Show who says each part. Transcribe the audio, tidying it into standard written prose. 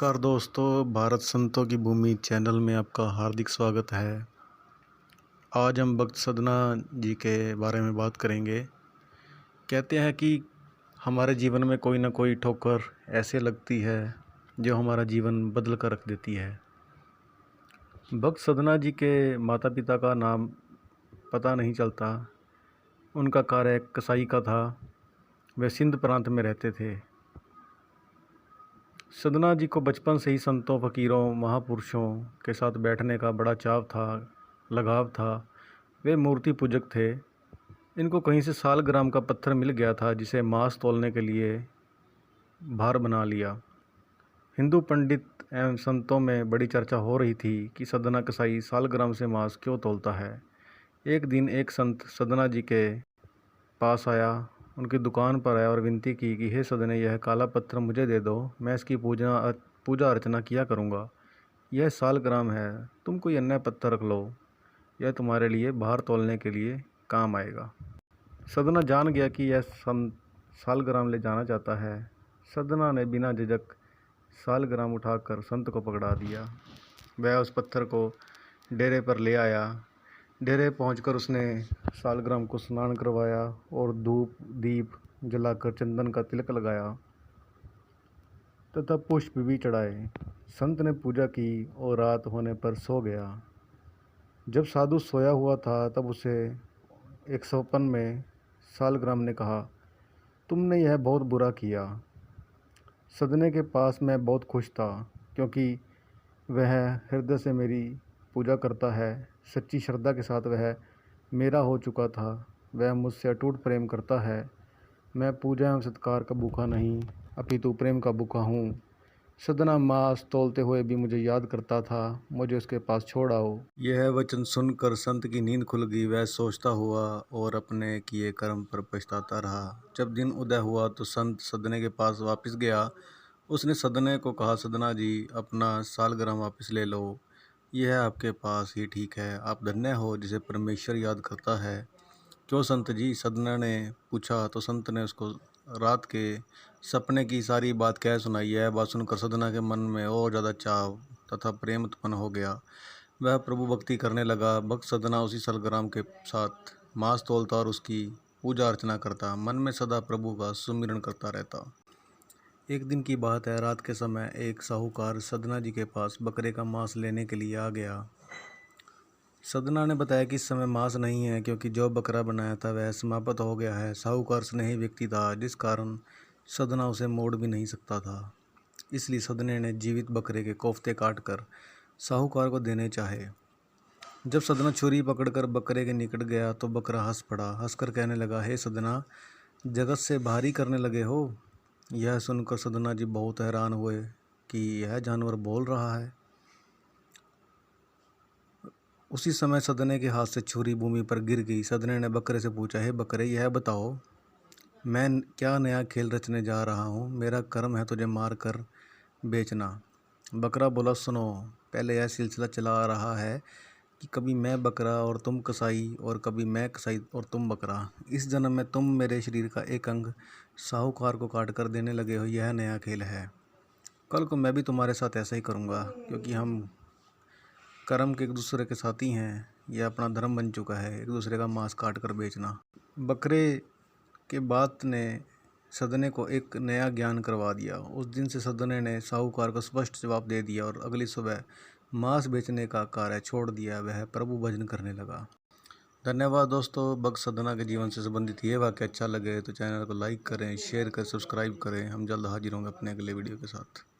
Speaker 1: नमस्कार दोस्तों, भारत संतों की भूमि चैनल में आपका हार्दिक स्वागत है। आज हम भक्त सदना जी के बारे में बात करेंगे। कहते हैं कि हमारे जीवन में कोई ना कोई ठोकर ऐसे लगती है जो हमारा जीवन बदल कर रख देती है। भक्त सदना जी के माता पिता का नाम पता नहीं चलता। उनका कार्य कसाई का था। वे सिंध प्रांत में रहते थे। सदना जी को बचपन से ही संतों, फ़कीरों, महापुरुषों के साथ बैठने का बड़ा चाव था, लगाव था। वे मूर्ति पूजक थे। इनको कहीं से सालग्राम का पत्थर मिल गया था, जिसे मांस तौलने के लिए भार बना लिया। हिंदू पंडित एवं संतों में बड़ी चर्चा हो रही थी कि सदना कसाई सालग्राम से मांस क्यों तौलता है। एक दिन एक संत सदना जी के पास आया, उनकी दुकान पर आया और विनती की कि हे सदने, यह काला पत्थर मुझे दे दो, मैं इसकी पूजा अर्चना किया करूँगा। यह सालग्राम है, तुम कोई अन्य पत्थर रख लो, यह तुम्हारे लिए भार तौलने के लिए काम आएगा। सदना जान गया कि यह संत सालग्राम ले जाना चाहता है। सदना ने बिना झिझक सालग्राम उठाकर संत को पकड़ा दिया। वह उस पत्थर को डेरे पर ले आया। डेरे पहुंचकर उसने सालग्राम को स्नान करवाया और धूप दीप जलाकर चंदन का तिलक लगाया तथा पुष्प भी चढ़ाए। संत ने पूजा की और रात होने पर सो गया। जब साधु सोया हुआ था तब उसे एक स्वप्न में सालग्राम ने कहा, तुमने यह बहुत बुरा किया। सदने के पास मैं बहुत खुश था, क्योंकि वह हृदय से मेरी पूजा करता है। सच्ची श्रद्धा के साथ वह मेरा हो चुका था। वह मुझसे अटूट प्रेम करता है। मैं पूजा एवं सत्कार का भूखा नहीं, अपितु प्रेम का भूखा हूँ। सदना मांस तौलते हुए भी मुझे याद करता था, मुझे उसके पास छोड़ आओ। यह वचन सुनकर संत की नींद खुल गई। वह सोचता हुआ और अपने किए कर्म पर पछताता रहा। जब दिन उदय हुआ तो संत सदने के पास वापस गया। उसने सदने को कहा, सदना जी, अपना सालग्राम वापस ले लो। यह आपके पास ही ठीक है। आप धन्य हो जिसे परमेश्वर याद करता है। क्यों संत जी? सदना ने पूछा तो संत ने उसको रात के सपने की सारी बात कह सुनाई। यह बात सुनकर सदना के मन में और ज़्यादा चाव तथा प्रेम उत्पन्न हो गया। वह प्रभु भक्ति करने लगा। भक्त सदना उसी सालग्राम के साथ मांस तौलता और उसकी पूजा अर्चना करता। मन में सदा प्रभु का सुमिरन करता रहता। एक दिन की बात है। रात के समय एक साहूकार सदना जी के पास बकरे का मांस लेने के लिए आ गया। सदना ने बताया कि इस समय मांस नहीं है, क्योंकि जो बकरा बनाया था वह समाप्त हो गया है। साहूकार स्नेही व्यक्ति था, जिस कारण सदना उसे मोड़ भी नहीं सकता था। इसलिए सदने ने जीवित बकरे के कोफ्ते काटकर साहूकार को देने चाहे। जब सदना छुरी पकड़कर बकरे के निकट गया तो बकरा हंस पड़ा। हंसकर कहने लगा, हे सदना, जगत से भारी करने लगे हो। यह सुनकर सदना जी बहुत हैरान हुए कि यह जानवर बोल रहा है। उसी समय सदने के हाथ से छुरी भूमि पर गिर गई। सदने ने बकरे से पूछा, हे बकरे, यह बताओ, मैं क्या नया खेल रचने जा रहा हूँ। मेरा कर्म है तुझे मार कर बेचना। बकरा बोला, सुनो, पहले यह सिलसिला चला आ रहा है कि कभी मैं बकरा और तुम कसाई, और कभी मैं कसाई और तुम बकरा। इस जन्म में तुम मेरे शरीर का एक अंग साहूकार को काट कर देने लगे हो। यह नया खेल है। कल को मैं भी तुम्हारे साथ ऐसा ही करूँगा, क्योंकि हम कर्म के एक दूसरे के साथी हैं। यह अपना धर्म बन चुका है, एक दूसरे का मांस काट कर बेचना। बकरे के बात ने सदने को एक नया ज्ञान करवा दिया। उस दिन से सदने ने साहूकार को स्पष्ट जवाब दे दिया और अगली सुबह मांस बेचने का कार्य छोड़ दिया। वह प्रभु भजन करने लगा। धन्यवाद दोस्तों। भक्त सदना के जीवन से संबंधित ये वाक्य अच्छा लगे तो चैनल को लाइक करें, शेयर करें, सब्सक्राइब करें। हम जल्द हाजिर होंगे अपने अगले वीडियो के साथ।